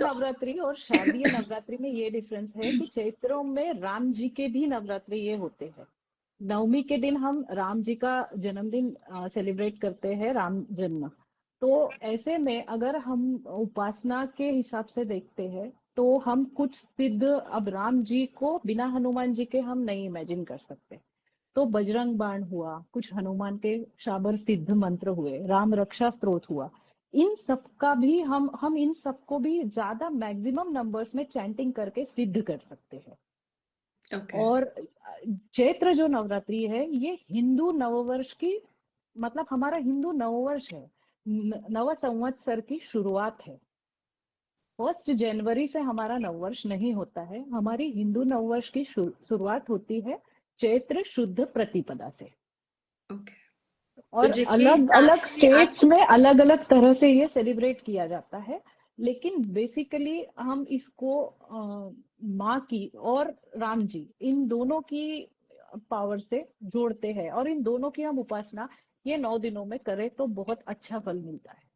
तो नवरात्रि और शारदीय नवरात्रि में ये डिफरेंस है कि चैत्रों में राम जी के भी नवरात्रि ये होते हैं। नवमी के दिन हम राम जी का जन्मदिन सेलिब्रेट करते हैं, राम जन्म। तो ऐसे में अगर हम उपासना के हिसाब से देखते हैं तो हम कुछ सिद्ध, अब राम जी को बिना हनुमान जी के हम नहीं इमेजिन कर सकते। तो बजरंग बाण हुआ, कुछ हनुमान के शाबर सिद्ध मंत्र हुए, राम रक्षा स्तोत्र हुआ, इन सब का भी हम इन सबको भी ज्यादा मैक्सिमम नंबर्स में चैंटिंग करके सिद्ध कर सकते हैं। ओके। और चैत्र जो नवरात्रि है ये हिंदू नववर्ष की, मतलब हमारा हिंदू नववर्ष है, नव संवत्सर की शुरुआत है। 1 जनवरी से हमारा नववर्ष नहीं होता है, हमारी हिंदू नववर्ष की शुरुआत होती है चैत्र शुद्ध प्रतिपदा से। ओके, तो और जिसके अलग हिसाब अलग से आप, स्टेट्स में अलग अलग तरह से ये सेलिब्रेट किया जाता है, लेकिन बेसिकली हम इसको माँ की और राम जी, इन दोनों की पावर से जोड़ते हैं, और इन दोनों की हम उपासना ये 9 दिनों में करें तो बहुत अच्छा फल मिलता है।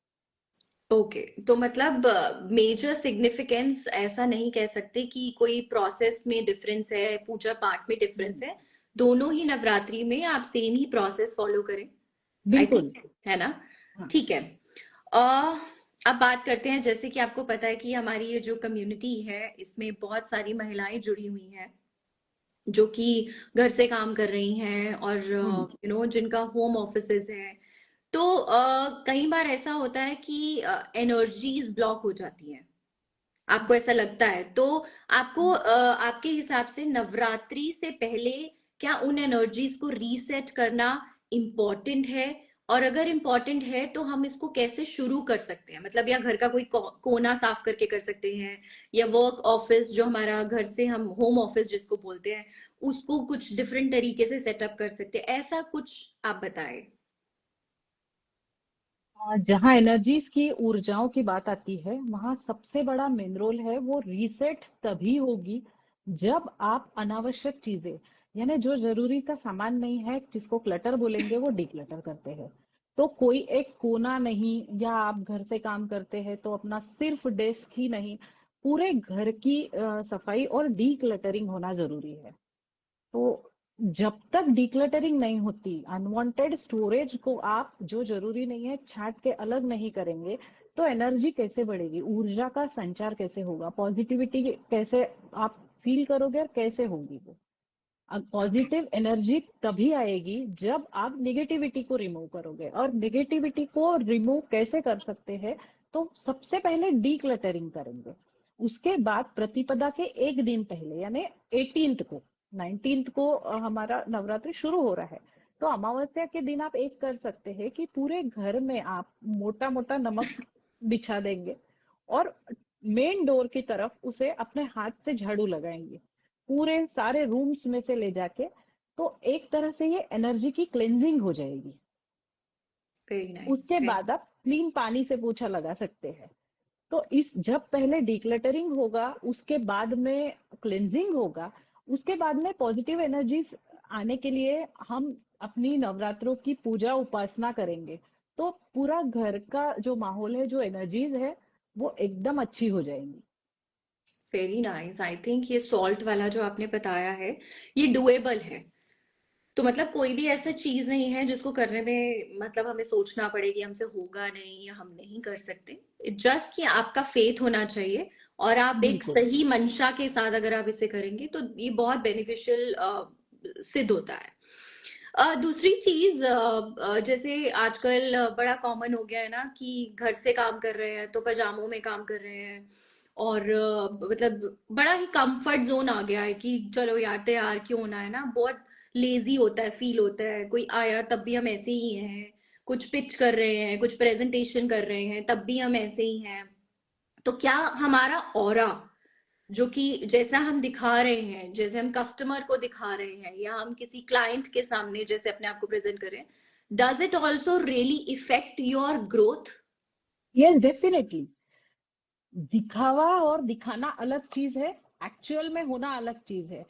ओके, तो मतलब मेजर सिग्निफिकेंस ऐसा नहीं कह सकते कि कोई प्रोसेस में डिफरेंस है, पूजा पाठ में डिफरेंस नहीं, है। दोनों ही नवरात्रि में आप सेम ही प्रोसेस फॉलो करें, आई बिल्कुल। थिंक, है ना? हाँ। ठीक है। अ, अब बात करते हैं, जैसे कि आपको पता है कि हमारी ये जो कम्युनिटी है इसमें बहुत सारी महिलाएं जुड़ी हुई हैं जो कि घर से काम कर रही हैं, और हम्म। जिनका होम ऑफिसेज हैं। तो कई बार ऐसा होता है कि एनर्जीज ब्लॉक हो जाती हैं, आपको ऐसा लगता है तो आपको आपके हिसाब से नवरात्रि से पहले क्या उन एनर्जीज को रीसेट करना इम्पोर्टेंट है? और अगर इम्पोर्टेंट है तो हम इसको कैसे शुरू कर सकते हैं? मतलब या घर का कोई कोना साफ करके कर सकते हैं, या वर्क ऑफिस जो हमारा घर से हम होम ऑफिस जिसको बोलते हैं उसको कुछ डिफरेंट तरीके से सेटअप कर सकते हैं, ऐसा कुछ आप बताएं। जहाँ एनर्जीज की, ऊर्जाओं की बात आती है, वहां सबसे बड़ा मेन रोल है, वो रीसेट तभी होगी जब आप अनावश्यक चीजें, यानी जो जरूरी का सामान नहीं है, जिसको क्लटर बोलेंगे, वो डिक्लटर करते हैं। तो कोई एक कोना नहीं, या आप घर से काम करते हैं तो अपना सिर्फ डेस्क ही नहीं, पूरे घर की सफाई और डीक्लटरिंग होना जरूरी है। तो जब तक डिक्लटरिंग नहीं होती, अनवांटेड स्टोरेज को आप जो जरूरी नहीं है छांट के अलग नहीं करेंगे, तो एनर्जी कैसे बढ़ेगी, ऊर्जा का संचार कैसे होगा, पॉजिटिविटी कैसे आप फील करोगे, और कैसे होगी वो। ओके। पॉजिटिव एनर्जी तभी आएगी जब आप निगेटिविटी को रिमूव करोगे। और निगेटिविटी को रिमूव कैसे कर सकते हैं, तो सबसे पहले डीक्लटरिंग करेंगे। उसके बाद प्रतिपदा के एक दिन पहले, यानी 18th को, 19th को हमारा नवरात्रि शुरू हो रहा है। तो अमावस्या के दिन आप एक कर सकते हैं कि पूरे घर में आप मोटा मोटा नमक बिछा देंगे, और मेन डोर की तरफ उसे अपने हाथ से झाड़ू लगाएंगे, पूरे सारे रूम्स में से ले जाके। तो एक तरह से ये एनर्जी की क्लेंजिंग हो जाएगी। Very nice. उसके बाद आप क्लीन पानी से पोछा लगा सकते हैं। तो इस जब पहले डिक्लटरिंग होगा, उसके बाद में क्लेंजिंग होगा, उसके बाद में पॉजिटिव एनर्जीज आने के लिए हम अपनी नवरात्रों की पूजा उपासना करेंगे, तो पूरा घर का जो माहौल है, जो एनर्जीज है, वो एकदम अच्छी हो जाएंगी। Very nice. आई थिंक ये सॉल्ट वाला जो आपने बताया है ये डुएबल है। तो मतलब कोई भी ऐसा चीज नहीं है जिसको करने में मतलब हमें सोचना पड़े कि हमसे होगा नहीं या हम नहीं कर सकते। जस्ट कि आपका फेथ होना चाहिए, और आप एक बिल्कुल। सही मंशा के साथ अगर आप इसे करेंगे तो ये बहुत बेनिफिशियल सिद्ध होता है। दूसरी चीज, जैसे आजकल बड़ा कॉमन हो गया है ना कि घर से काम कर रहे हैं तो पजामों में काम कर रहे हैं, और मतलब बड़ा ही कंफर्ट जोन आ गया है कि चलो यार तैयार क्यों होना है ना, बहुत लेजी होता है, फील होता है, कोई आया तब भी हम ऐसे ही हैं, कुछ पिच कर रहे हैं, कुछ प्रेजेंटेशन कर रहे हैं तब भी हम ऐसे ही हैं। तो क्या हमारा ऑरा, जो कि जैसा हम दिखा रहे हैं, जैसे हम कस्टमर को दिखा रहे हैं या हम किसी क्लाइंट के सामने जैसे अपने आप को प्रेजेंट कर रहे हैं, does it also really effect your growth? Yes, definitely. दिखावा और दिखाना अलग चीज है, एक्चुअल में होना अलग चीज है।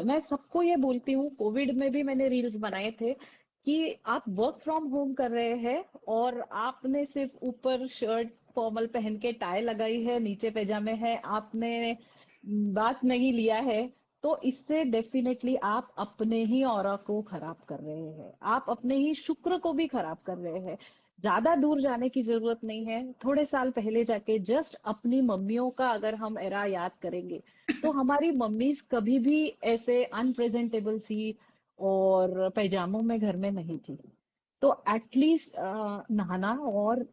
मैं सबको ये बोलती हूँ, कोविड में भी मैंने रील्स बनाए थे कि आप वर्क फ्रॉम होम कर रहे हैं और आपने सिर्फ ऊपर शर्ट फॉर्मल पहन के टाई लगाई है, नीचे पैजामे है, आपने बात नहीं लिया है, तो इससे डेफिनेटली आप अपने ही ऑरा को खराब कर रहे हैं, आप अपने ही शुक्र को भी खराब कर रहे हैं। ज्यादा दूर जाने की जरूरत नहीं है, थोड़े साल पहले जाके जस्ट अपनी मम्मियों का अगर हम एरा याद करेंगे, तो हमारी मम्मीज कभी भी ऐसे अनप्रेजेंटेबल सी और पैजामों में घर में नहीं थी। तो एटलीस्ट नहाना और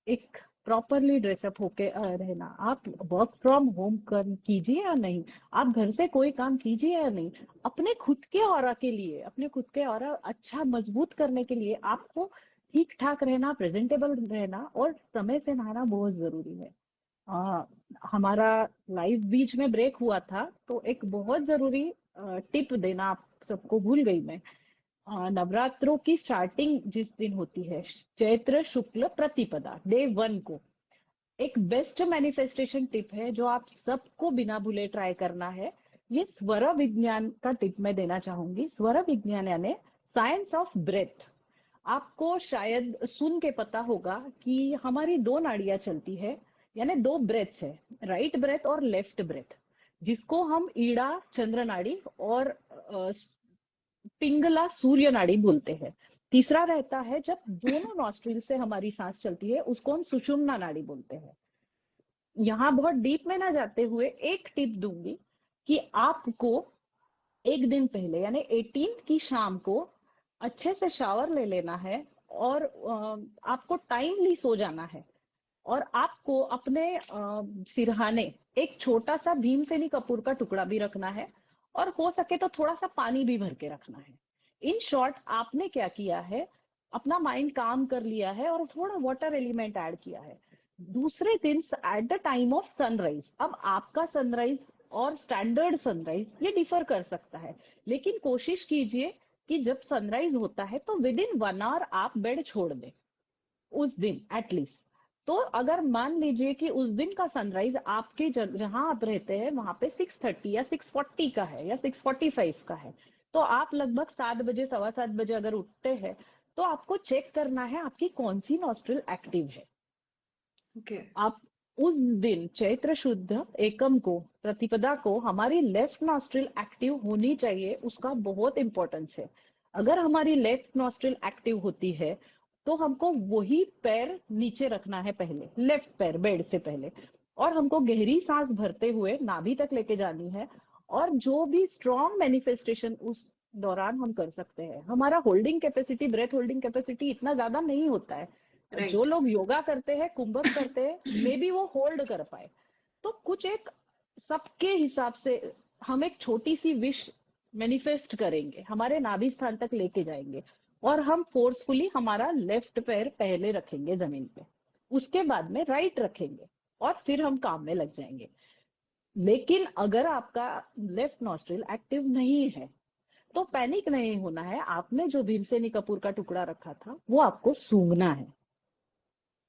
एक प्रॉपरली ड्रेसअप होके रहना। आप वर्क फ्रॉम होम कर कीजिए या नहीं, आप घर से कोई काम कीजिए या नहीं, अपने खुद के ऑरा के लिए, अपने खुद के ऑरा अच्छा मजबूत करने के लिए आपको ठीक ठाक रहना, प्रेजेंटेबल रहना और समय से नहाना बहुत जरूरी है। आ, हमारा लाइव बीच में ब्रेक हुआ था, तो एक बहुत जरूरी टिप देना आप सबको भूल गई मैं। नवरात्रों की स्टार्टिंग जिस दिन होती है, चैत्र शुक्ल प्रतिपदा, डे 1 को, एक बेस्ट मैनिफेस्टेशन टिप है जो आप सबको बिना भूले ट्राई करना है। ये स्वर विज्ञान का टिप मैं देना चाहूंगी। स्वर विज्ञान यानी साइंस ऑफ ब्रेथ। आपको शायद सुन के पता होगा कि हमारी दो नाड़ियां चलती है, यानी दो ब्रेथ्स है, राइट ब्रेथ और लेफ्ट ब्रेथ, जिसको हम ईड़ा चंद्र नाड़ी और पिंगला सूर्य नाड़ी बोलते हैं। तीसरा रहता है जब दोनों नॉस्ट्रिल से हमारी सांस चलती है, उसको हम सुषुम्ना नाड़ी बोलते हैं। यहाँ बहुत डीप में ना जाते हुए एक टिप दूंगी कि आपको एक दिन पहले यानी 18th की शाम को अच्छे से शावर ले लेना है और आपको टाइमली सो जाना है। और आपको अपने सिरहाने एक छोटा सा भीमसेनी कपूर का टुकड़ा भी रखना है, और हो सके तो थोड़ा सा पानी भी भर के रखना है। इन शॉर्ट आपने क्या किया है, अपना माइंड काम कर लिया है और थोड़ा वाटर एलिमेंट ऐड किया है। दूसरे दिन eight the time of sunrise, अब आपका सनराइज और स्टैंडर्ड सनराइज ये डिफर कर सकता है, लेकिन कोशिश कीजिए कि जब सनराइज होता है तो विद इन 1 आवर आप बेड छोड़ दें उस दिन एटलीस्ट। तो अगर मान लीजिए कि उस दिन का सनराइज आपके जहां आप रहते हैं वहां पे 6:30 या 6:40 का है या 6:45 का है, तो आप लगभग 7 बजे, 7:15 बजे अगर उठते हैं, तो आपको चेक करना है आपकी कौन सी नॉस्ट्रिल एक्टिव है। ओके। आप उस दिन चैत्र शुद्ध एकम को, प्रतिपदा को, हमारी लेफ्ट नॉस्ट्रिल एक्टिव होनी चाहिए, उसका बहुत इंपॉर्टेंस है। अगर हमारी लेफ्ट नॉस्ट्रिल एक्टिव होती है तो हमको वही पैर नीचे रखना है पहले, लेफ्ट पैर बेड से पहले, और हमको गहरी सांस भरते हुए नाभि तक लेके जानी है। और जो भी स्ट्रॉन्ग मैनिफेस्टेशन उस दौरान हम कर सकते हैं, हमारा holding capacity, breath holding capacity इतना ज्यादा नहीं होता है। जो राइट। लोग योगा करते हैं, कुंभक करते हैं, मे बी वो होल्ड कर पाए। तो कुछ एक सबके हिसाब से हम एक छोटी सी विश मैनिफेस्ट करेंगे, हमारे नाभि स्थान तक लेके जाएंगे, और हम फोर्सफुली हमारा लेफ्ट पैर पहले रखेंगे जमीन पे, उसके बाद में राइट रखेंगे, और फिर हम काम में लग जाएंगे। लेकिन अगर आपका लेफ्ट नॉस्ट्रिल एक्टिव नहीं है तो पैनिक नहीं होना है। आपने जो भीमसेनी कपूर का टुकड़ा रखा था वो आपको सूंघना है।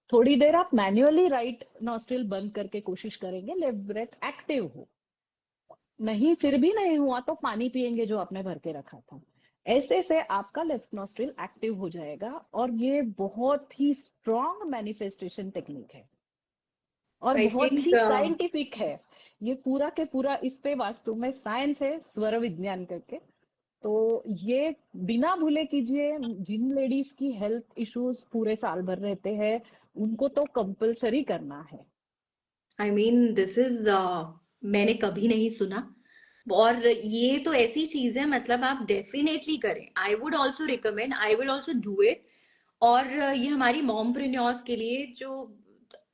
थोड़ी देर आप मैन्युअली राइट नॉस्ट्रिल बंद करके कोशिश करेंगे लेफ्ट ब्रेथ एक्टिव हो। नहीं, फिर भी नहीं हुआ तो पानी पिएंगे जो आपने भर के रखा था। ऐसे से आपका लेफ्ट नॉस्ट्रिल एक्टिव हो जाएगा, और ये बहुत ही स्ट्रॉन्ग मैनिफेस्टेशन टेक्निक है और आई बहुत थिंक ही साइंटिफिक है। ये पूरा के पूरा इस पे वास्तव में साइंस है, स्वर विज्ञान करके। तो ये बिना भूले कीजिए। जिन लेडीज की हेल्थ इश्यूज पूरे साल भर रहते हैं, उनको तो कंपलसरी करना है। आई मीन दिस इज मैंने कभी नहीं सुना। और ये तो ऐसी चीज है, मतलब आप डेफिनेटली करें। I would also recommend, I will also do it. और ये हमारी मॉमप्रेन्योर्स के लिए जो,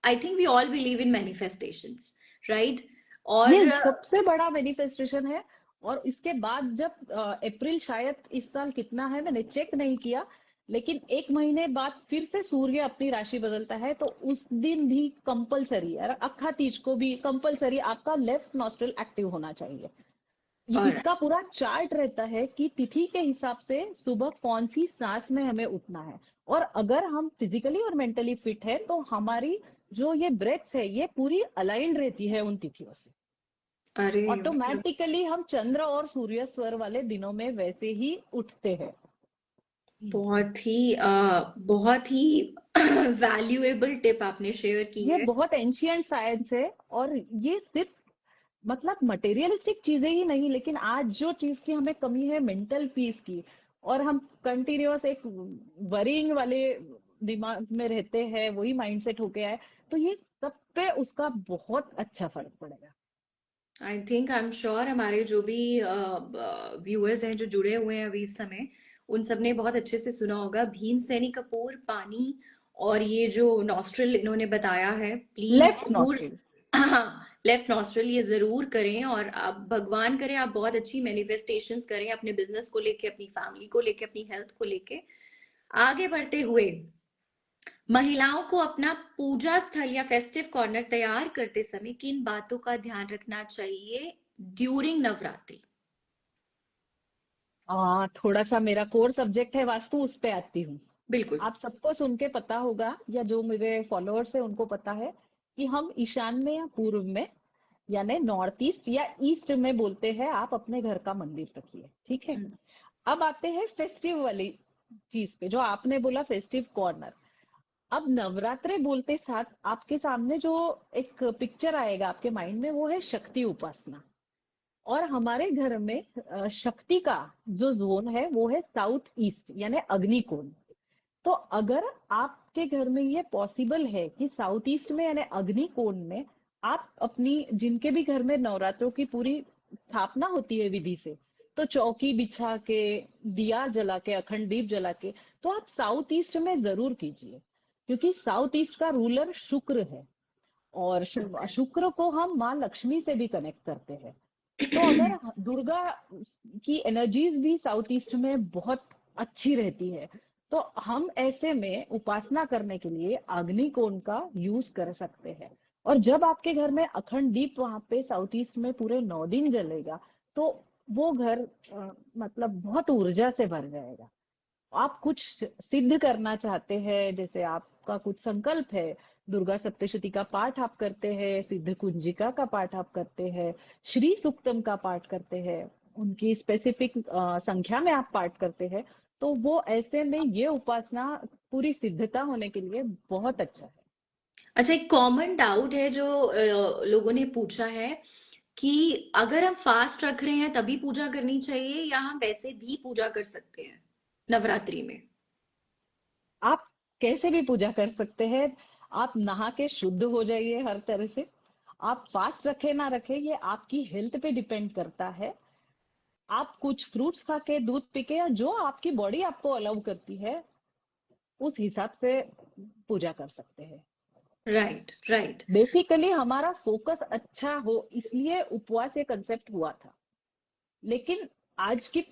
I think we all believe in manifestations, right? और ये सबसे बड़ा मैनिफेस्टेशन है। और इसके बाद जब अप्रैल, शायद इस साल कितना है मैंने चेक नहीं किया, लेकिन 1 महीने बाद फिर से सूर्य अपनी राशि बदलता है, तो उस दिन भी कंपलसरी, अखा तीज को भी कंपलसरी आपका लेफ्ट नॉस्ट्रिल एक्टिव होना चाहिए। और इसका पूरा चार्ट रहता है कि तिथि के हिसाब से सुबह कौन सी सांस में हमें उठना है। और अगर हम फिजिकली और मेंटली फिट है तो हमारी जो ये ब्रेथ्स है ये पूरी अलाइंड रहती है उन तिथियों से। अरे ऑटोमेटिकली हम चंद्र और सूर्य स्वर वाले दिनों में वैसे ही उठते हैं। बहुत ही वैल्यूएबल टिप आपने शेयर की ये है। बहुत एंशियंट साइंस है। और ये सिर्फ मतलब मटेरियलिस्टिक चीजें ही नहीं, लेकिन आज जो चीज की हमें कमी है मेंटल पीस की, और हम कंटिन्यूअस एक वरीइंग वाले दिमाग में रहते हैं, वही माइंडसेट हो गया है, तो ये सब पे उसका बहुत अच्छा फर्क पड़ेगा। आई एम श्योर हमारे जो भी व्यूअर्स हैं जो जुड़े हुए हैं अभी इस समय, उन सब ने बहुत अच्छे से सुना होगा। भीम सैनी कपूर, पानी और ये जो नॉस्ट्रल इन्होंने बताया है, प्लीज लेफ्ट जरूर। नॉस्ट्रिल। हाँ, लेफ्ट नॉस्ट्रल ये जरूर करें। और आप भगवान करें आप बहुत अच्छी मैनिफेस्टेशंस करें अपने बिजनेस को लेके, अपनी फैमिली को लेके, अपनी हेल्थ को लेके। आगे बढ़ते हुए, महिलाओं को अपना पूजा स्थल या फेस्टिव कॉर्नर तैयार करते समय किन बातों का ध्यान रखना चाहिए ड्यूरिंग नवरात्रि? थोड़ा सा मेरा कोर सब्जेक्ट है वास्तु, उस पे आती हूँ। बिल्कुल। आप सबको सुन के पता होगा, या जो मेरे फॉलोअर्स है उनको पता है, कि हम ईशान में या पूर्व में, यानी नॉर्थ ईस्ट या ईस्ट में बोलते हैं आप अपने घर का मंदिर रखिए, ठीक है। हम्म। अब आते हैं फेस्टिव वाली चीज पे, जो आपने बोला फेस्टिव कॉर्नर। अब नवरात्रे बोलते साथ आपके सामने जो एक पिक्चर आएगा आपके माइंड में, वो है शक्ति उपासना। और हमारे घर में शक्ति का जो जोन है वो है साउथ ईस्ट, यानी अग्निकोण। तो अगर आपके घर में ये पॉसिबल है कि साउथ ईस्ट में यानी अग्निकोण में आप अपनी, जिनके भी घर में नवरात्रों की पूरी स्थापना होती है विधि से, तो चौकी बिछा के, दिया जला के, अखंड दीप जला के, तो आप साउथ ईस्ट में जरूर कीजिए। क्योंकि साउथ ईस्ट का रूलर शुक्र है, और शुक्र को हम माँ लक्ष्मी से भी कनेक्ट करते हैं। तो अगर दुर्गा की एनर्जीज भी साउथ ईस्ट में बहुत अच्छी रहती है, तो हम ऐसे में उपासना करने के लिए अग्निकोण का यूज कर सकते हैं। और जब आपके घर में अखंड दीप वहां पे साउथ ईस्ट में पूरे 9 दिन जलेगा, तो वो घर मतलब बहुत ऊर्जा से भर जाएगा। आप कुछ सिद्ध करना चाहते हैं, जैसे आपका कुछ संकल्प है, दुर्गा सप्तशती का पाठ आप करते हैं, सिद्ध कुंजिका का पाठ आप करते हैं, श्री सूक्तम का पाठ करते हैं, उनकी स्पेसिफिक संख्या में आप पाठ करते हैं, तो वो ऐसे में ये उपासना पूरी सिद्धता होने के लिए बहुत अच्छा है। अच्छा, एक कॉमन डाउट है जो लोगों ने पूछा है कि अगर हम फास्ट रख रहे हैं तभी पूजा करनी चाहिए या हम वैसे भी पूजा कर सकते हैं नवरात्रि में? आप कैसे भी पूजा कर सकते हैं। आप नहा के शुद्ध हो जाइए हर तरह से। आप फास्ट रखे ना रखे, ये आपकी हेल्थ पे डिपेंड करता है। आप कुछ फ्रूट्स खा के, दूध पी के, या जो आपकी बॉडी आपको अलाउ करती है, उस हिसाब से पूजा कर सकते हैं। Right, right. बेसिकली हमारा फोकस अच्छा हो, इसलिए उपवास ये कंसेप्ट हुआ था। लेकिन आज की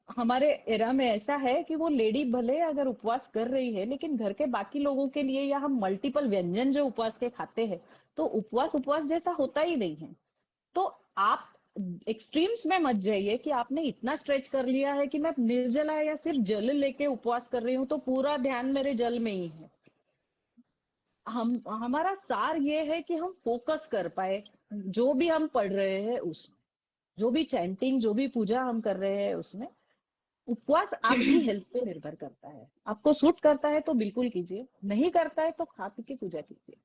हमारे एरा में ऐसा है कि वो लेडी भले अगर उपवास कर रही है, लेकिन घर के बाकी लोगों के लिए, या हम मल्टीपल व्यंजन जो उपवास के खाते हैं, तो उपवास उपवास जैसा होता ही नहीं है। तो आप एक्सट्रीम्स में मत जाइए कि आपने इतना स्ट्रेच कर लिया है कि मैं निर्जला या सिर्फ जल लेके उपवास कर रही हूँ, तो पूरा ध्यान मेरे जल में ही है। हम हमारा सार ये है कि हम फोकस कर पाए जो भी हम पढ़ रहे हैं उसमें, जो भी चैंटिंग, जो भी पूजा हम कर रहे हैं उसमें। उपवास आपकी हेल्थ पे निर्भर करता है। आपको सूट करता है तो बिल्कुल कीजिए, नहीं करता है तो खा पी के पूजा कीजिए।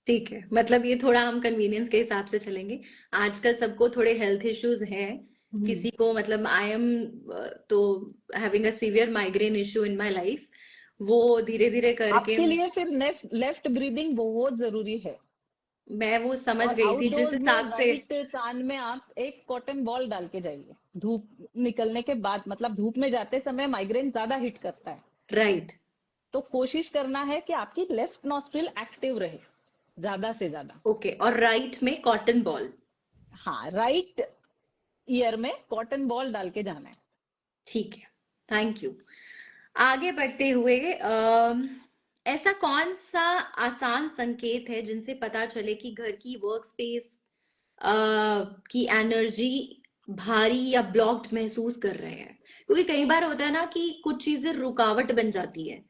ठीक है, मतलब ये थोड़ा हम कन्वीनियंस के हिसाब से चलेंगे। आजकल सबको थोड़े हेल्थ इश्यूज हैं। हम्म। किसी को मतलब आई एम तो having a severe migraine issue in my life, वो धीरे धीरे करके आपके लिए फिर लेफ्ट लेफ्ट ब्रीदिंग बहुत जरूरी है। मैं वो समझ और गई थी जिस आउटडोर्स में हिसाब से। राइट कान में आप एक कॉटन बॉल डाल के जाइए धूप निकलने के बाद। मतलब धूप में जाते समय माइग्रेन ज्यादा हिट करता है, राइट। तो कोशिश करना है कि आपकी लेफ्ट नॉस्ट्रिल एक्टिव रहे ज्यादा से ज्यादा। ओके, और राइट में कॉटन बॉल। हाँ, राइट ईयर में कॉटन बॉल डाल के जाना है। ठीक है, थैंक यू। आगे बढ़ते हुए, ऐसा कौन सा आसान संकेत है जिनसे पता चले कि घर की वर्क स्पेस की एनर्जी भारी या ब्लॉक्ड महसूस कर रहे हैं? क्योंकि कई बार होता है ना कि कुछ चीजें रुकावट बन जाती है,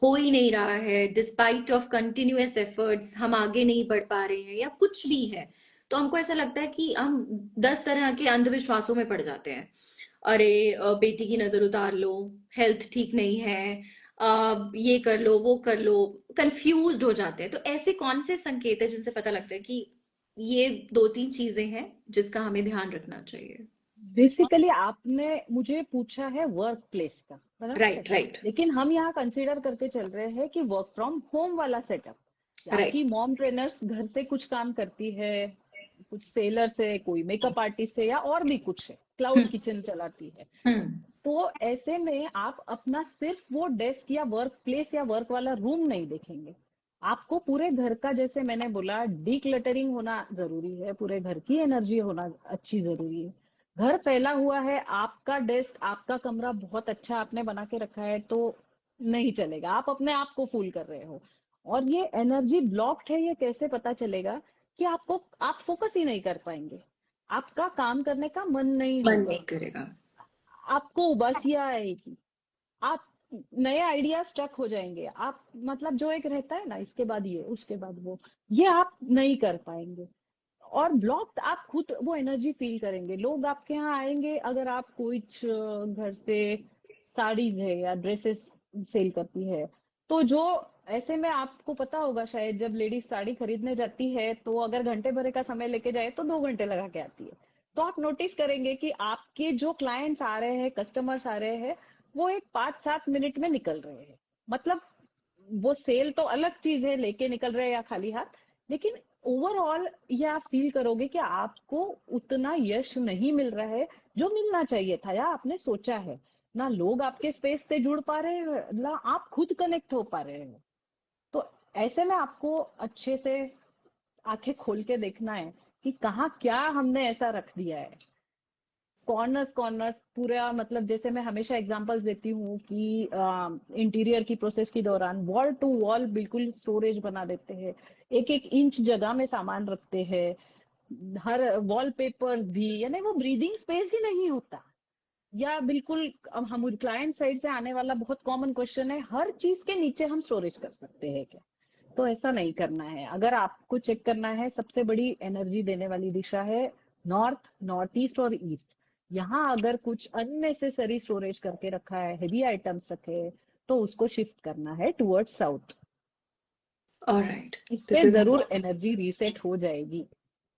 हो ही नहीं रहा है, डिस्पाइट ऑफ कंटिन्यूअस एफर्ट्स हम आगे नहीं बढ़ पा रहे हैं या कुछ भी है। तो हमको ऐसा लगता है कि हम 10 तरह के अंधविश्वासों में पड़ जाते हैं। अरे बेटी की नजर उतार लो, हेल्थ ठीक नहीं है, ये कर लो वो कर लो, कंफ्यूज्ड हो जाते हैं। तो ऐसे कौन से संकेत है जिनसे पता लगता है कि ये दो तीन चीजें हैं जिसका हमें ध्यान रखना चाहिए? बेसिकली आपने मुझे पूछा है वर्क प्लेस का, बराबर है। राइट, राइट, लेकिन हम यहाँ कंसीडर करके चल रहे हैं कि वर्क फ्रॉम होम वाला सेटअप। राइट। आपकी मॉम ट्रेनर्स घर से कुछ काम करती है, कुछ सेलर से, कोई मेकअप आर्टिस्ट से, या और भी कुछ है, क्लाउड हम्म, किचन चलाती है। हम्म, तो ऐसे में आप अपना सिर्फ वो डेस्क या वर्क प्लेस या वर्क वाला रूम नहीं देखेंगे। आपको पूरे घर का, जैसे मैंने बोला, डीक्लटरिंग होना जरूरी है, पूरे घर की एनर्जी होना अच्छी जरूरी है। घर फैला हुआ है, आपका डेस्क, आपका कमरा बहुत अच्छा आपने बना के रखा है तो नहीं चलेगा। आप अपने आप को फूल कर रहे हो। और ये एनर्जी ब्लॉक्ड है, ये कैसे पता चलेगा? कि आप फोकस ही नहीं कर पाएंगे, आपका काम करने का मन नहीं मन होगा, नहीं करेगा। आपको उबासियां आएगी, आप नए आइडिया स्टक हो जाएंगे, आप मतलब जो एक रहता है ना, इसके बाद ये उसके बाद वो, ये आप नहीं कर पाएंगे। और ब्लॉक्ड आप खुद वो एनर्जी फील करेंगे। लोग आपके यहाँ आएंगे, अगर आप कुछ घर से साड़ीज है या ड्रेसेस सेल करती है, तो जो ऐसे में आपको पता होगा शायद, जब लेडीज साड़ी खरीदने जाती है तो अगर घंटे भरे का समय लेके जाए तो 2 घंटे लगा के आती है। तो आप नोटिस करेंगे कि आपके जो क्लाइंट्स आ रहे हैं, कस्टमर्स आ रहे हैं, वो एक 5-7 मिनट में निकल रहे हैं। मतलब वो सेल तो अलग चीज है, लेके निकल रहे हैं या खाली हाथ, लेकिन ओवरऑल ये आप फील करोगे कि आपको उतना यश नहीं मिल रहा है जो मिलना चाहिए था या आपने सोचा है। ना लोग आपके स्पेस से जुड़ पा रहे हैं, ना आप खुद कनेक्ट हो पा रहे हो। तो ऐसे में आपको अच्छे से आंखें खोल के देखना है कि कहाँ क्या हमने ऐसा रख दिया है। कॉर्नर्स कॉर्नर्स पूरा, मतलब जैसे मैं हमेशा एग्जांपल्स देती हूँ कि इंटीरियर की प्रोसेस के दौरान वॉल टू वॉल बिल्कुल स्टोरेज बना देते हैं, एक एक इंच जगह में सामान रखते हैं। हर वॉलपेपर्स भी, यानी वो ब्रीदिंग स्पेस ही नहीं होता। या बिल्कुल, अब हम क्लाइंट साइड से आने वाला बहुत कॉमन क्वेश्चन है, हर चीज के नीचे हम स्टोरेज कर सकते हैं क्या? तो ऐसा नहीं करना है। अगर आपको चेक करना है, सबसे बड़ी एनर्जी देने वाली दिशा है नॉर्थ, नॉर्थ ईस्ट और ईस्ट। यहाँ अगर कुछ अननेसेसरी स्टोरेज करके रखा है, हेवी आइटम्स रखे, तो उसको शिफ्ट करना है टुवर्ड्स साउथ। ऑलराइट। दिस इससे इज जरूर एनर्जी रीसेट हो जाएगी।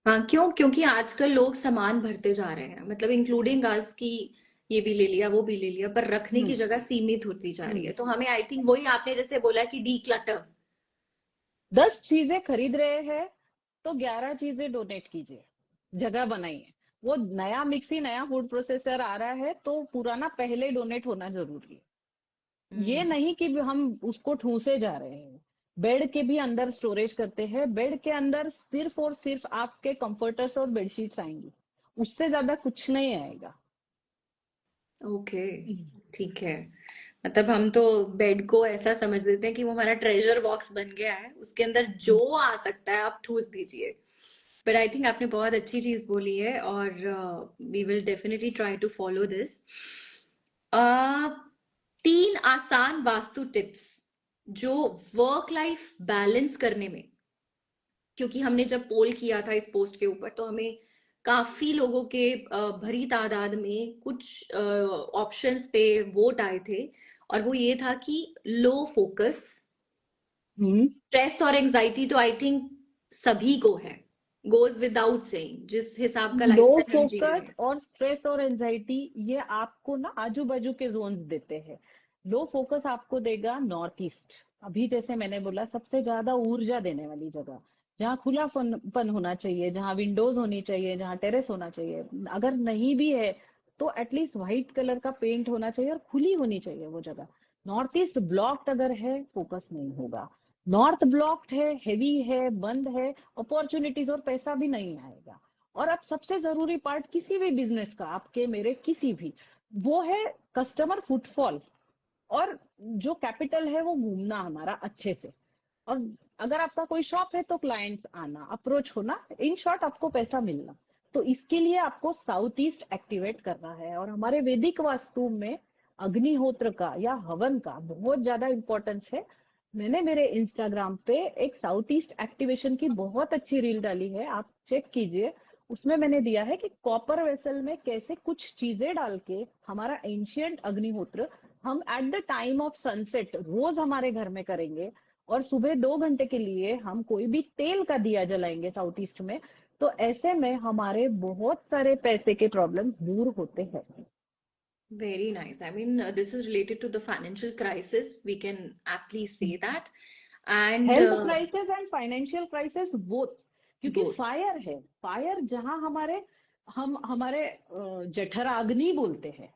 हाँ, क्यों? क्योंकि आजकल लोग सामान भरते जा रहे हैं, मतलब इंक्लूडिंग अस की, ये भी ले लिया वो भी ले लिया, पर रखने की हम्म। जगह सीमित होती जा रही है। हम्म। तो हमें आई थिंक वही आपने जैसे बोला कि डी क्लटर। 10 चीजें खरीद रहे हैं तो 11 चीजें डोनेट कीजिए, जगह बनाइए। वो नया मिक्सी, नया फूड प्रोसेसर आ रहा है तो पुराना पहले डोनेट होना जरूरी है। ये हम्म। नहीं कि हम उसको ठूसे जा रहे हैं। बेड के भी अंदर स्टोरेज करते हैं, बेड के अंदर सिर्फ और सिर्फ आपके कंफर्टर्स और बेडशीट्स आएंगी, उससे ज्यादा कुछ नहीं आएगा। ओके, ठीक है। मतलब हम तो बेड को ऐसा समझ लेते हैं कि वो हमारा ट्रेजर बॉक्स बन गया है, उसके अंदर जो आ सकता है आप ठूस दीजिए। बट आई थिंक आपने बहुत अच्छी चीज बोली है, और we will definitely try to follow this. तीन आसान वास्तु टिप्स जो वर्क लाइफ बैलेंस करने में, क्योंकि हमने जब पोल किया था इस पोस्ट के ऊपर तो हमें काफी लोगों के भरी तादाद में कुछ ऑप्शंस पे वोट आए थे, और वो ये था कि लो फोकस, हम्म। स्ट्रेस और एंजाइटी तो आई थिंक सभी को है, गोज विदाउट सेइंग, जिस हिसाब का लो लाइफस्टाइल हम जी रहे फोकस हैं। और स्ट्रेस और एंजाइटी, ये आपको ना आजू बाजू के जोन्स देते हैं। लो फोकस आपको देगा नॉर्थ ईस्ट। अभी जैसे मैंने बोला, सबसे ज्यादा ऊर्जा देने वाली जगह, जहाँ खुलापन होना चाहिए, जहाँ विंडोज होनी चाहिए, जहाँ टेरेस होना चाहिए। अगर नहीं भी है तो एटलीस्ट व्हाइट कलर का पेंट होना चाहिए और खुली होनी चाहिए वो जगह। नॉर्थ ईस्ट ब्लॉक्ड अगर है, फोकस नहीं होगा। नॉर्थ ब्लॉक्ड है, हेवी है, बंद है, अपॉर्चुनिटीज और पैसा भी नहीं आएगा। और अब सबसे जरूरी पार्ट किसी भी बिजनेस का, आपके मेरे किसी भी, वो है कस्टमर फुटफॉल। और जो कैपिटल है वो घूमना हमारा अच्छे से। और अगर आपका कोई शॉप है तो क्लाइंट्स आना, अप्रोच होना, इन शॉर्ट आपको पैसा मिलना। तो इसके लिए आपको साउथ ईस्ट एक्टिवेट करना है। और हमारे वैदिक वास्तु में अग्निहोत्र का या हवन का बहुत ज्यादा इंपॉर्टेंस है। मैंने मेरे इंस्टाग्राम पे एक साउथ ईस्ट एक्टिवेशन की बहुत अच्छी रील डाली है, आप चेक कीजिए। उसमें मैंने दिया है कि कॉपर वेसल में कैसे कुछ चीजें डाल के हमारा एंशियंट अग्निहोत्र हम at the time of sunset रोज हमारे घर में करेंगे, और सुबह 2 घंटे के लिए हम कोई भी तेल का दिया जलाएंगे साउथ ईस्ट में। तो ऐसे में हमारे बहुत सारे पैसे के प्रॉब्लम्स दूर होते हैं। Very nice. I mean, this is related to the financial crisis. We can aptly say that. And health crisis and financial crisis both, क्योंकि both. फायर है, फायर जहां हमारे हम हमारे जठराग्नि बोलते हैं,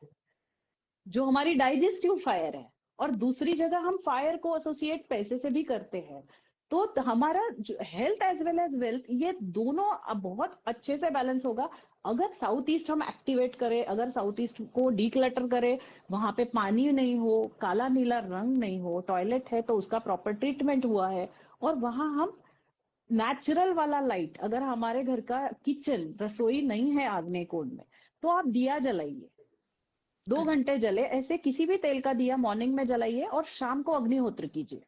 जो हमारी डाइजेस्टिव फायर है, और दूसरी जगह हम फायर को एसोसिएट पैसे से भी करते हैं। तो हमारा health as well as wealth, ये दोनों अब बहुत अच्छे से बैलेंस होगा अगर साउथ ईस्ट हम एक्टिवेट करें, अगर साउथ ईस्ट को डीक्लटर करें, वहां पे पानी नहीं हो, काला नीला रंग नहीं हो, टॉयलेट है तो उसका प्रॉपर ट्रीटमेंट हुआ है, और वहां हम नेचुरल वाला लाइट, अगर हमारे घर का किचन रसोई नहीं है आग्नेय कोण में, तो आप दिया जलाइए, 2 घंटे जले ऐसे किसी भी तेल का दिया मॉर्निंग में जलाइए, और शाम को अग्निहोत्र कीजिए।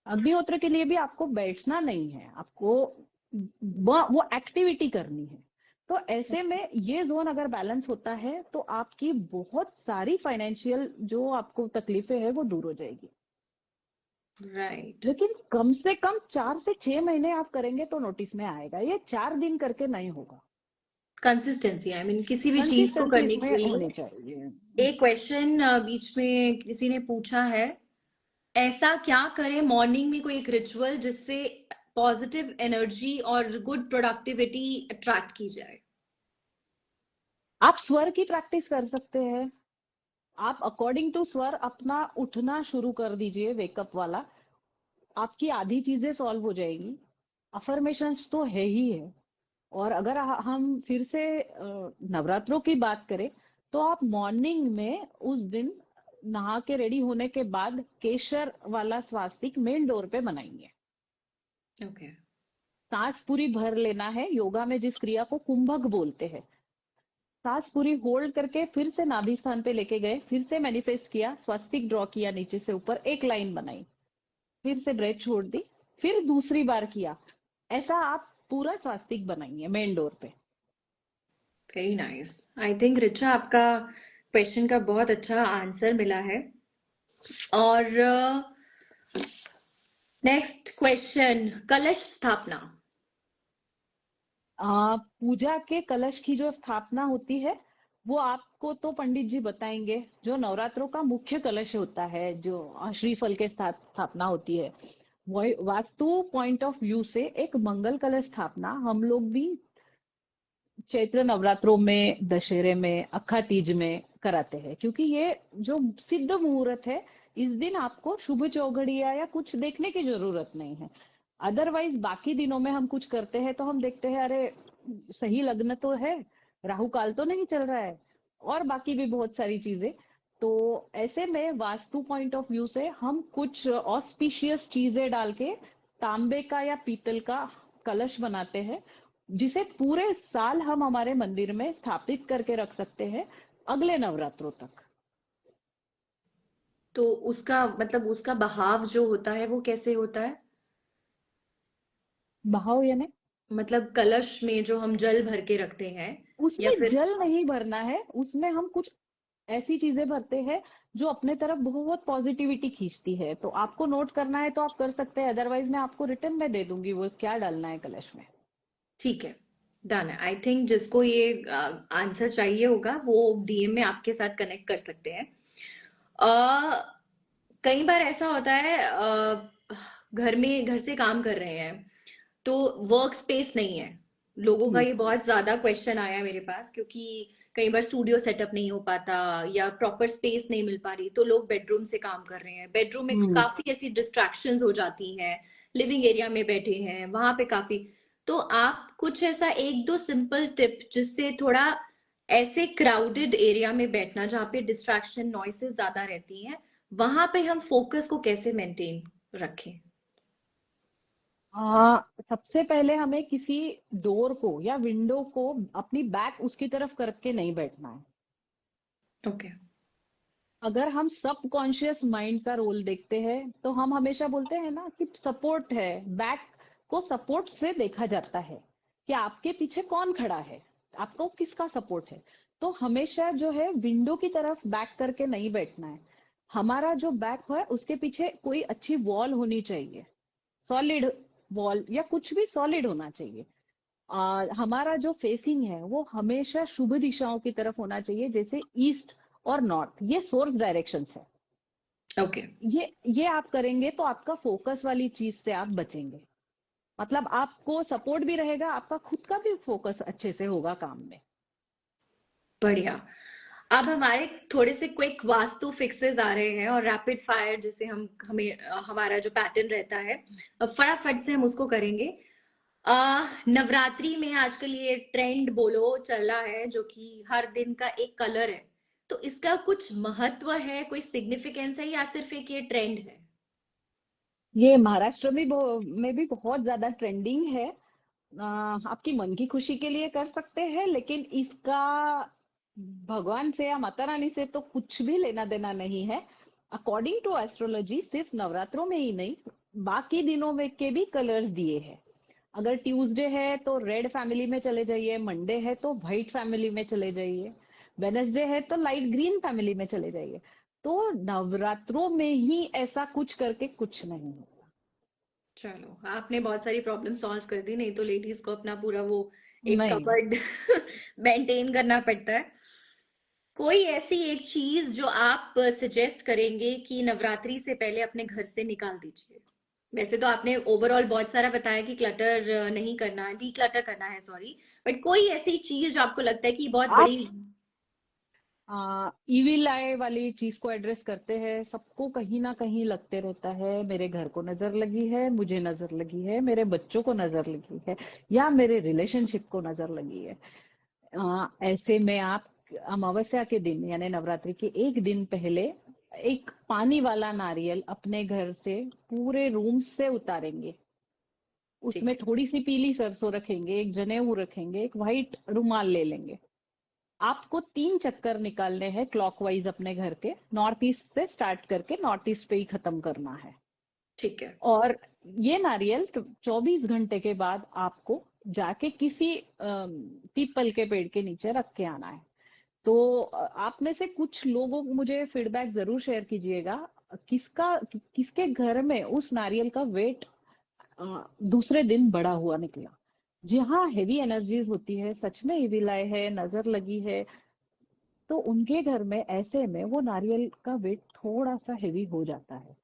अग्निहोत्र के लिए भी आपको बैठना नहीं है, आपको वो एक्टिविटी करनी है। तो ऐसे में ये जोन अगर बैलेंस होता है तो आपकी बहुत सारी फाइनेंशियल जो आपको तकलीफें है वो दूर हो जाएगी। Right. लेकिन कम से कम 4 से 6 महीने आप करेंगे तो नोटिस में आएगा, ये 4 दिन करके नहीं होगा। कंसिस्टेंसी, आई मीन किसी भी चीज को कंसिस्टेंसी करने इसमें के लिए। होनी चाहिए। एक क्वेश्चन बीच में किसी ने पूछा है, ऐसा क्या करें मॉर्निंग में कोई एक रिचुअल जिससे पॉजिटिव एनर्जी और गुड प्रोडक्टिविटी अट्रैक्ट की जाए? आप स्वर की प्रैक्टिस कर सकते हैं, आप अकॉर्डिंग टू स्वर अपना उठना शुरू कर दीजिए, वेकअप वाला, आपकी आधी चीजें सॉल्व हो जाएगी। अफर्मेशंस तो है ही है। और अगर हम फिर से नवरात्रों की बात करें, तो आप मॉर्निंग में उस दिन नहा के रेडी होने के बाद केशर वाला स्वास्तिक मेन डोर पे बनाएंगे। ओके। सांस पूरी भर लेना है, योगा में जिस क्रिया को कुंभक बोलते हैं। सांस पूरी होल्ड करके फिर से नाभि स्थान पे लेके गए, फिर से मैनिफेस्ट किया, स्वस्तिक ड्रॉ किया, नीचे से ऊपर एक लाइन बनाई, फिर से ब्रेथ छोड़ दी, फिर दूसरी बार किया। ऐसा आप पूरा स्वास्तिक बनाइए मेन डोर पे। Very nice. I think Richa, आपका क्वेश्चन का बहुत अच्छा आंसर मिला है। और नेक्स्ट क्वेश्चन, कलश स्थापना। पूजा के कलश की जो स्थापना होती है वो आपको तो पंडित जी बताएंगे। जो नवरात्रों का मुख्य कलश होता है, जो श्रीफल के स्थापना होती है, वो वास्तु पॉइंट ऑफ व्यू से एक मंगल कलश स्थापना हम लोग भी चैत्र नवरात्रों में, दशहरे में, अक्खा तीज में कराते हैं, क्योंकि ये जो सिद्ध मुहूर्त है, इस दिन आपको शुभ चौघड़िया या कुछ देखने की जरूरत नहीं है। अदरवाइज बाकी दिनों में हम कुछ करते हैं तो हम देखते हैं अरे सही लग्न तो है, राहु काल तो नहीं चल रहा है, और बाकी भी बहुत सारी चीजें। तो ऐसे में वास्तु पॉइंट ऑफ व्यू से हम कुछ ऑस्पिशियस चीजें डाल के तांबे का या पीतल का कलश बनाते हैं, जिसे पूरे साल हम हमारे मंदिर में स्थापित करके रख सकते हैं अगले नवरात्रों तक। तो उसका मतलब उसका बहाव जो होता है वो कैसे होता है? बहाव यानी मतलब कलश में जो हम जल भर के रखते हैं, या उसमें फिर? जल नहीं भरना है, उसमें हम कुछ ऐसी चीजें भरते हैं जो अपने तरफ बहुत पॉजिटिविटी खींचती है। तो आपको नोट करना है तो आप कर सकते हैं, अदरवाइज मैं आपको रिटर्न में दे दूंगी वो क्या डालना है कलश में। ठीक है, डन है। आई थिंक जिसको ये आंसर चाहिए होगा वो डीएम में आपके साथ कनेक्ट कर सकते हैं। अ, कई बार ऐसा होता है, घर से काम कर रहे हैं तो वर्क स्पेस नहीं है। लोगों का हम्म। ये बहुत ज्यादा क्वेश्चन आया मेरे पास, क्योंकि कई बार स्टूडियो सेटअप नहीं हो पाता या प्रॉपर स्पेस नहीं मिल पा रही, तो लोग बेडरूम से काम कर रहे हैं। बेडरूम में हम्म। काफी ऐसी डिस्ट्रैक्शंस हो जाती हैं, लिविंग एरिया में बैठे हैं वहां पे काफी। तो आप कुछ ऐसा एक दो सिंपल टिप जिससे थोड़ा ऐसे क्राउडेड एरिया में बैठना जहाँ पे डिस्ट्रैक्शन नॉइसेस ज्यादा रहती हैं, वहां पे हम फोकस को कैसे मेंटेन रखें? सबसे पहले हमें किसी डोर को या विंडो को अपनी बैक उसकी तरफ करके नहीं बैठना है। ओके। अगर हम सब कॉन्शियस माइंड का रोल देखते हैं तो हम हमेशा बोलते हैं ना कि सपोर्ट है, बैक को सपोर्ट से देखा जाता है। कि आपके पीछे कौन खड़ा है, आपको किसका सपोर्ट है। तो हमेशा जो है विंडो की तरफ बैक करके नहीं बैठना है। हमारा जो बैक है उसके पीछे कोई अच्छी वॉल होनी चाहिए, सॉलिड वॉल या कुछ भी सॉलिड होना चाहिए। हमारा जो फेसिंग है वो हमेशा शुभ दिशाओं की तरफ होना चाहिए, जैसे ईस्ट और नॉर्थ, ये सोर्स डायरेक्शंस है। ओके। ये आप करेंगे तो आपका फोकस वाली चीज से आप बचेंगे। मतलब आपको सपोर्ट भी रहेगा, आपका खुद का भी फोकस अच्छे से होगा काम में। बढ़िया। अब हमारे थोड़े से क्विक वास्तु फिक्सेस आ रहे हैं और रैपिड फायर जिसे हमारा जो पैटर्न रहता है, फटाफट से हम उसको करेंगे। नवरात्रि में आजकल ये ट्रेंड बोलो चला है जो कि हर दिन का एक कलर है, तो इसका कुछ महत्व है, कोई सिग्निफिकेंस है या सिर्फ एक ये ट्रेंड है? ये महाराष्ट्र में में भी बहुत ज्यादा ट्रेंडिंग है। आपकी मन की खुशी के लिए कर सकते हैं, लेकिन इसका भगवान से या माता रानी से तो कुछ भी लेना देना नहीं है। अकॉर्डिंग टू एस्ट्रोलॉजी सिर्फ नवरात्रों में ही नहीं, बाकी दिनों में के भी कलर्स दिए हैं। अगर ट्यूसडे है तो रेड फैमिली में चले जाइए, मंडे है तो व्हाइट फैमिली में चले जाइए, वेनसडे है तो लाइट ग्रीन फैमिली में चले जाइए। तो नवरात्रों में ही ऐसा कुछ करके कुछ नहीं होता। चलो, आपने बहुत सारी प्रॉब्लम सॉल्व कर दी, नहीं तो लेडीज को अपना पूरा वो एक नहीं। कबर्ड मेंटेन करना पड़ता है। कोई ऐसी एक चीज जो आप सजेस्ट करेंगे कि नवरात्रि से पहले अपने घर से निकाल दीजिए? वैसे तो आपने ओवरऑल बहुत सारा बताया कि क्लटर नहीं करना है, डी क्लटर करना है, सॉरी, बट कोई ऐसी चीज जो आपको लगता है कि बहुत आप बड़ी। इविल आई वाली चीज को एड्रेस करते हैं। सबको कहीं ना कहीं लगते रहता है, मेरे घर को नजर लगी है, मुझे नजर लगी है, मेरे बच्चों को नजर लगी है, या मेरे रिलेशनशिप को नजर लगी है। ऐसे में आप अमावस्या के दिन यानी नवरात्रि के एक दिन पहले एक पानी वाला नारियल अपने घर से पूरे रूम से उतारेंगे। उसमें ठीक है। थोड़ी सी पीली सरसों रखेंगे, एक जनेऊ रखेंगे, एक व्हाइट रुमाल ले लेंगे। आपको 3 चक्कर निकालने हैं क्लॉकवाइज अपने घर के, नॉर्थ ईस्ट से स्टार्ट करके नॉर्थ ईस्ट पे ही खत्म करना है। ठीक है। और ये नारियल 24 घंटे के बाद आपको जाके किसी पीपल के पेड़ के नीचे रख के आना है। तो आप में से कुछ लोगों को मुझे फीडबैक जरूर शेयर कीजिएगा, किसके घर में उस नारियल का वेट दूसरे दिन बड़ा हुआ निकला। जहाँ हेवी एनर्जीज होती है, सच में इविल आई है, नजर लगी है, तो उनके घर में ऐसे में वो नारियल का वेट थोड़ा सा हेवी हो जाता है।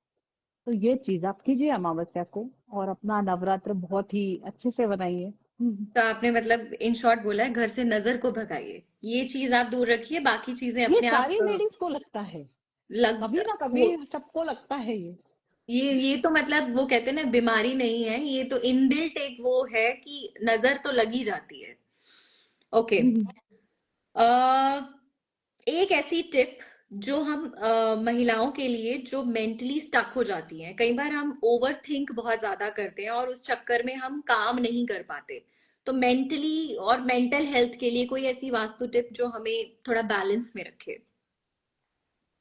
तो ये चीज आप कीजिए अमावस्या को, और अपना नवरात्र बहुत ही अच्छे से बनाइए। तो आपने मतलब इन शॉर्ट बोला है घर से नजर को भगाइए, ये चीज आप दूर रखिए, बाकी चीजें ये अपने आप सारी लेडीज को लगता है, लग कभी ना कभी हो। सबको लगता है ये। ये तो मतलब वो कहते हैं ना, बीमारी नहीं है ये तो, इनबिल्ट एक वो है कि नजर तो लगी जाती है। ओके। एक ऐसी टिप जो हम महिलाओं के लिए जो मेंटली स्टक हो जाती हैं, कई बार हम ओवर थिंक बहुत ज्यादा करते हैं और उस चक्कर में हम काम नहीं कर पाते, तो मेंटली और मेंटल हेल्थ के लिए कोई ऐसी वास्तु टिप जो हमें थोड़ा बैलेंस में रखे?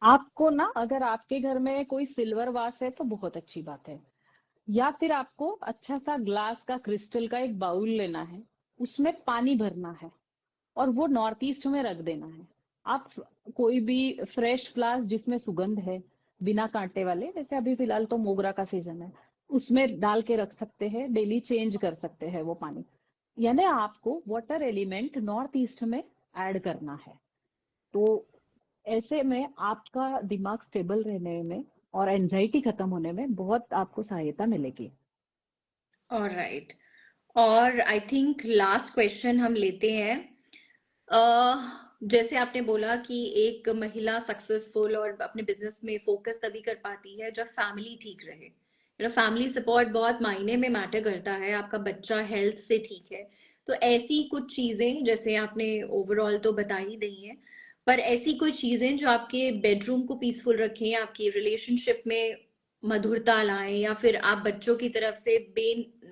आपको ना, अगर आपके घर में कोई सिल्वर वास है तो बहुत अच्छी बात है, या फिर आपको अच्छा सा ग्लास का क्रिस्टल का एक बाउल लेना है, उसमें पानी भरना है और वो नॉर्थ ईस्ट में रख देना है। आप कोई भी फ्रेश फ्लावर्स जिसमें सुगंध है, बिना कांटे वाले, जैसे अभी फिलहाल तो मोगरा का सीजन है, उसमें डाल के रख सकते हैं। डेली चेंज कर सकते हैं वो पानी। यानी आपको वाटर एलिमेंट नॉर्थ ईस्ट में ऐड करना है। तो ऐसे में आपका दिमाग स्टेबल रहने में और एंजाइटी खत्म होने में बहुत आपको सहायता मिलेगी। ऑलराइट। और आई थिंक लास्ट क्वेश्चन हम लेते हैं। जैसे आपने बोला कि एक महिला सक्सेसफुल और अपने बिजनेस में फोकस तभी कर पाती है जब फैमिली ठीक रहे, फैमिली सपोर्ट बहुत मायने में मैटर करता है, आपका बच्चा हेल्थ से ठीक है। तो ऐसी कुछ चीजें जैसे आपने ओवरऑल तो बता ही दी है, पर ऐसी कुछ चीजें जो आपके बेडरूम को पीसफुल रखें, आपकी रिलेशनशिप में मधुरता लाएं, या फिर आप बच्चों की तरफ से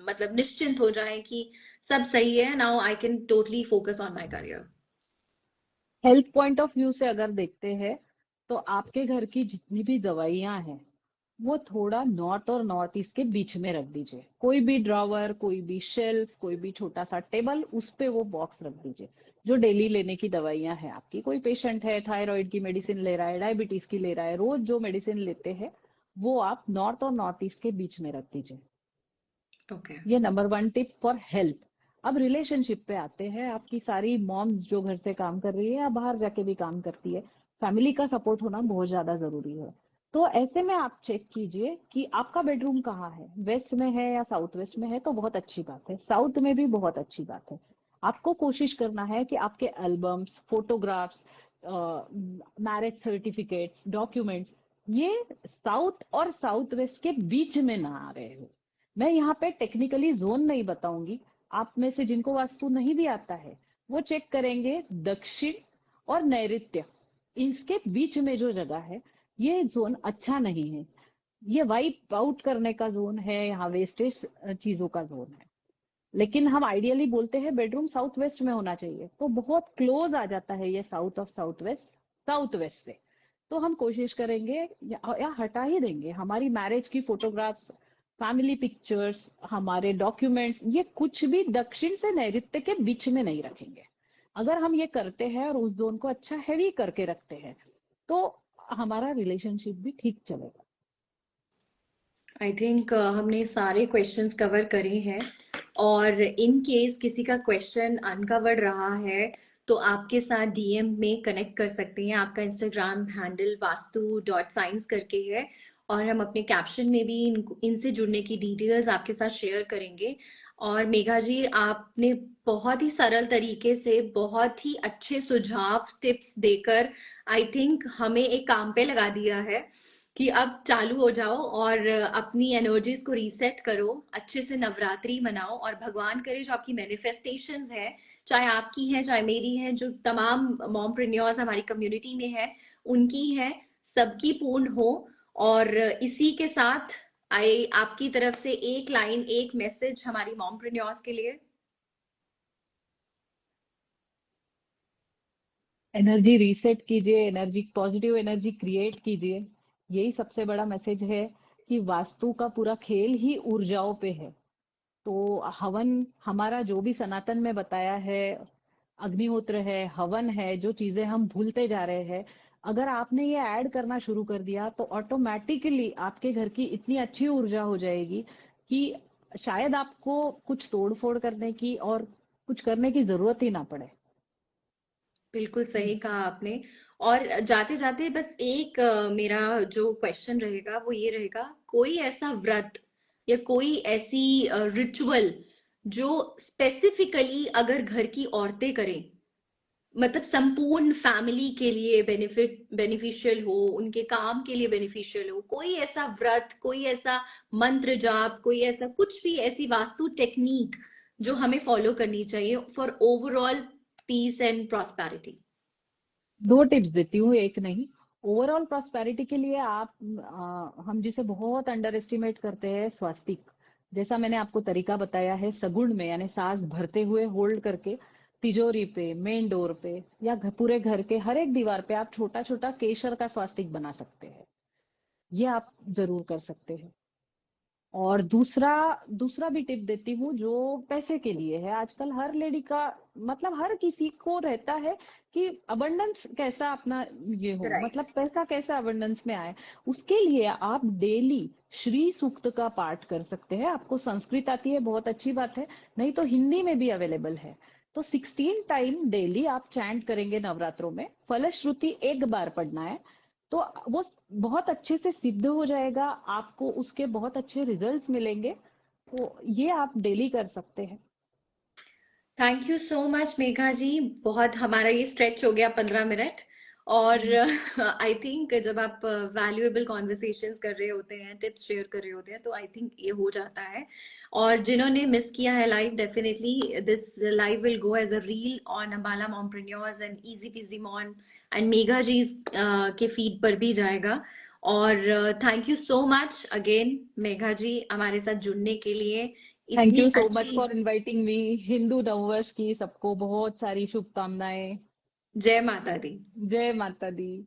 मतलब निश्चिंत हो जाएं कि सब सही है, now I can totally focus on my career. Health point of view से अगर देखते हैं तो आपके घर की जितनी भी दवाइयां हैं वो थोड़ा नॉर्थ और नॉर्थ ईस्ट के बीच में रख दीजिए। कोई भी ड्रॉवर, कोई भी शेल्फ, कोई भी छोटा सा टेबल, उस पे वो बॉक्स रख दीजिए। जो डेली लेने की दवाइयां हैं आपकी, कोई पेशेंट है थायराइड की मेडिसिन ले रहा है, डायबिटीज की ले रहा है, रोज जो मेडिसिन लेते हैं, वो आप नॉर्थ और नॉर्थ ईस्ट के बीच में रख दीजिए। ओके। ये number one tip for health. अब रिलेशनशिप पे आते हैं। आपकी सारी मॉम्स जो घर से काम कर रही है या बाहर जाके भी काम करती है, फैमिली का सपोर्ट होना बहुत ज्यादा जरूरी है। तो ऐसे में आप चेक कीजिए कि आपका बेडरूम कहाँ है, वेस्ट में है या साउथ वेस्ट में है, तो बहुत अच्छी बात है। साउथ में भी बहुत अच्छी बात है। आपको कोशिश करना है कि आपके albums, photographs, marriage certificates, documents, ये साउथ और साउथ वेस्ट के बीच में ना आ रहे हो। मैं यहाँ पे टेक्निकली जोन नहीं बताऊंगी। आप में से जिनको वास्तु नहीं भी आता है, वो चेक करेंगे दक्षिण और नैऋत्य, इसके बीच में जो जगह है, ये जोन अच्छा नहीं है। ये वाइप आउट करने का जोन है, यहाँ वेस्टेज चीजों का जोन है। लेकिन हम आइडियली बोलते हैं बेडरूम साउथ वेस्ट में होना चाहिए, तो बहुत क्लोज आ जाता है ये साउथ ऑफ साउथ वेस्ट से। तो हम कोशिश करेंगे या हटा ही देंगे हमारी मैरिज की फोटोग्राफ्स, फैमिली पिक्चर्स, हमारे डॉक्यूमेंट्स, ये कुछ भी दक्षिण से नैऋत्य के बीच में नहीं रखेंगे। अगर हम ये करते हैं और उस जोन को अच्छा हैवी करके रखते हैं, तो हमारा रिलेशनशिप भी ठीक चलेगा। आई थिंक हमने सारे क्वेश्चंस कवर करे हैं, और इन केस किसी का क्वेश्चन अनकवर्ड रहा है तो आपके साथ डीएम में कनेक्ट कर सकते हैं। आपका Instagram handle vastu dot science करके है, और हम अपने कैप्शन में भी इनसे जुड़ने की डिटेल्स आपके साथ शेयर करेंगे। और मेघा जी, आपने बहुत ही सरल तरीके से बहुत ही अच्छे सुझाव टिप्स देकर आई थिंक हमें एक काम पे लगा दिया है कि अब चालू हो जाओ और अपनी एनर्जीज को रीसेट करो, अच्छे से नवरात्रि मनाओ, और भगवान करे जो आपकी मैनिफेस्टेशंस है, चाहे आपकी है चाहे मेरी है, जो तमाम मॉमप्रेन्योर्स हमारी कम्युनिटी में है उनकी है, सबकी पूर्ण हो। और इसी के साथ आई आपकी तरफ से एक लाइन, एक मैसेज हमारी मॉमप्रेन्योर्स के लिए। एनर्जी रीसेट कीजिए, एनर्जी, पॉजिटिव एनर्जी क्रिएट कीजिए। यही सबसे बड़ा मैसेज है कि वास्तु का पूरा खेल ही ऊर्जाओं पे है। तो हवन, हमारा जो भी सनातन में बताया है, अग्निहोत्र है, हवन है, जो चीजें हम भूलते जा रहे हैं, अगर आपने ये ऐड करना शुरू कर दिया तो ऑटोमेटिकली आपके घर की इतनी अच्छी ऊर्जा हो जाएगी कि शायद आपको कुछ तोड़ फोड़ करने की और कुछ करने की जरूरत ही ना पड़े। बिल्कुल सही कहा आपने। और जाते जाते बस एक मेरा जो क्वेश्चन रहेगा वो ये रहेगा, कोई ऐसा व्रत या कोई ऐसी रिचुअल जो स्पेसिफिकली अगर घर की औरतें करें, मतलब संपूर्ण फैमिली के लिए बेनिफिशियल हो, उनके काम के लिए बेनिफिशियल हो, कोई ऐसा व्रत, कोई ऐसा मंत्र जाप, कोई ऐसा कुछ भी ऐसी वास्तु टेक्निक जो हमें फॉलो करनी चाहिए for overall peace and prosperity. दो टिप्स देती हूँ, एक नहीं। ओवरऑल प्रॉस्पेरिटी के लिए आप हम जिसे बहुत अंडर एस्टिमेट करते हैं, स्वास्तिक। जैसा मैंने आपको तरीका बताया है, सगुण में यानी सांस भरते हुए होल्ड करके तिजोरी पे, मेन डोर पे, या पूरे घर के हर एक दीवार पे आप छोटा छोटा केशर का स्वास्तिक बना सकते हैं। ये आप जरूर कर सकते हैं। और दूसरा दूसरा भी टिप देती हूँ जो पैसे के लिए है। आजकल हर लेडी का, मतलब हर किसी को रहता है कि अबंडेंस कैसा अपना ये हो, राइट। मतलब पैसा कैसा अबंडेंस में आए। उसके लिए आप डेली श्री सूक्त का पाठ कर सकते हैं। आपको संस्कृत आती है, बहुत अच्छी बात है, नहीं तो हिंदी में भी अवेलेबल है। तो 16 टाइम डेली आप चैंट करेंगे नवरात्रों में। फलश्रुति एक बार पढ़ना है, तो वो बहुत अच्छे से सिद्ध हो जाएगा, आपको उसके बहुत अच्छे रिजल्ट्स मिलेंगे। तो ये आप डेली कर सकते हैं। Thank you so much Megha ji. बहुत हमारा ये स्ट्रेच हो गया 15 मिनट। और हम्म। आई थिंक जब आप वैल्यूएबल कॉन्वर्सेशंस कर रहे होते हैं, टिप्स शेयर कर रहे होते हैं, तो आई थिंक ये हो जाता है। और जिन्होंने मिस किया है live, definitely this live will go as a reel on Ambala mompreneurs and easy PG mom and Megha ji के फीड पर भी जाएगा। और thank you so much again Megha ji हमारे साथ जुड़ने के लिए, थैंक इतनी यू सो मच अच्छी। For inviting me. हिंदू नववर्ष की सबको बहुत सारी शुभकामनाएं। जय माता दी। जय माता दी।